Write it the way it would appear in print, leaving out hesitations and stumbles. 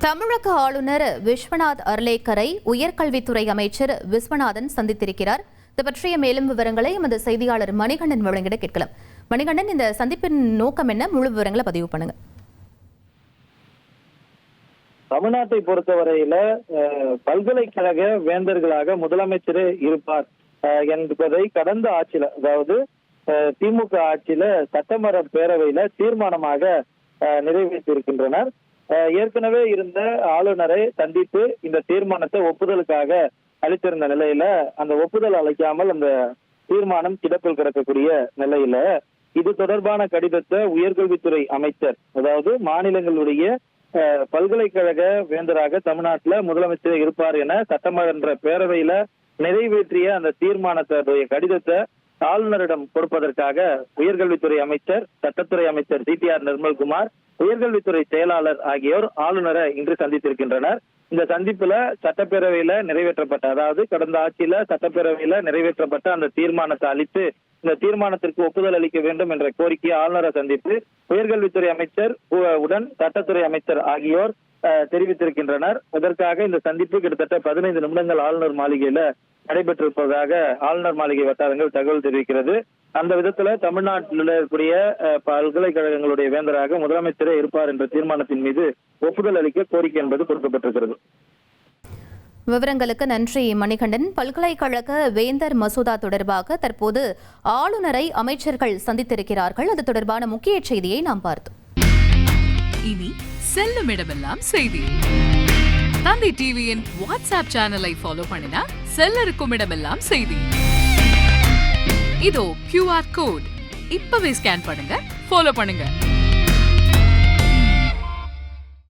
தமிழக ஆளுநர் விஸ்வநாத் அர்லேக்கரை உயர்கல்வித்துறை அமைச்சர் விஸ்வநாதன் சந்தித்திருக்கிறார். இது பற்றிய மேலும் விவரங்களை எமது செய்தியாளர் மணிகண்டன் வழங்கிட கேட்கலாம். மணிகண்டன், இந்த சந்திப்பின் நோக்கம் என்ன? முழு விவரங்களை பதிவு பண்ணுங்க. தமிழ்நாட்டை பொறுத்தவரையில பல்கலைக்கழக வேந்தர்களாக முதலமைச்சரே இருப்பார் என்பதை கடந்த ஆட்சியில, அதாவது திமுக ஆட்சியில சட்டமன்ற பேரவையில தீர்மானமாக நிறைவேற்றியிருக்கின்றனர். ஏற்கனவே இருந்த ஆளுநரை சந்தித்து இந்த தீர்மானத்தை ஒப்புதலுக்காக அளித்திருந்த நிலையில அந்த ஒப்புதல் அளிக்காமல் அந்த தீர்மானம் கிடப்பில் கிடக்கக்கூடிய நிலையில இது தொடர்பான கடிதத்தை உயர்கல்வித்துறை அமைச்சர், அதாவது மாநிலங்களுடைய பல்கலைக்கழக வேந்தராக தமிழ்நாட்டில் முதலமைச்சர் இருப்பார் என சட்டமன்ற பேரவையில நிறைவேற்றிய அந்த தீர்மானத்துடைய கடிதத்தை ஆளுநரிடம் கொடுப்பதற்காக உயர்கல்வித்துறை அமைச்சர், சட்டத்துறை அமைச்சர் டிடிஆர் நிர்மல்குமார், உயர்கல்வித்துறை செயலாளர் ஆகியோர் ஆளுநரை இன்று சந்தித்திருக்கின்றனர். இந்த சந்திப்புல சட்டப்பேரவையில நிறைவேற்றப்பட்ட, அதாவது கடந்த ஆட்சியில சட்டப்பேரவையில நிறைவேற்றப்பட்ட அந்த தீர்மானத்தை அளித்து இந்த தீர்மானத்திற்கு ஒப்புதல் அளிக்க வேண்டும் என்ற கோரிக்கையை ஆளுநரை சந்தித்து உயர்கல்வித்துறை அமைச்சர் உடன் சட்டத்துறை அமைச்சர் ஆகியோர் தெரிவித்திருக்கின்றனர். இதற்காக இந்த சந்திப்பு கிட்டத்தட்ட 15 நிமிடங்கள் ஆளுநர் மாளிகையில நடைபெற்றிருப்பதாக ஆளுநர் மாளிகை வட்டாரங்கள் தகவல் தெரிவிக்கிறது. அந்த விதத்துல தமிழ்நாட்டில் இருக்கக்கூடிய பல்கலைக்கழகங்களுடைய வேந்தராக முதலமைச்சரே இருப்பார் என்ற தீர்மானத்தின் மீது ஒப்புதல் அளிக்க கோரிக்கை என்பது கொடுக்கப்பட்டிருக்கிறது. விவரங்களுக்கு நன்றி மணிகண்டன். பல்கலைக்கழக வேந்தர் மசோதா தொடர்பாக தற்போது ஆளுநரை அமைச்சர்கள் சந்தித்திருக்கிறார்கள். அது தொடர்பான முக்கிய செய்தியை நாம் பார்த்தோம். இனி செல்லும் இடமெல்லாம் செய்தி. தந்தை டிவியின் வாட்ஸ்அப் சேனலை ஃபாலோ பண்ணினா செல்லருக்கும் இடமெல்லாம் செய்தி. இதோ QR கோட், இப்பவே ஸ்கேன் பண்ணுங்க, ஃபாலோ பண்ணுங்க.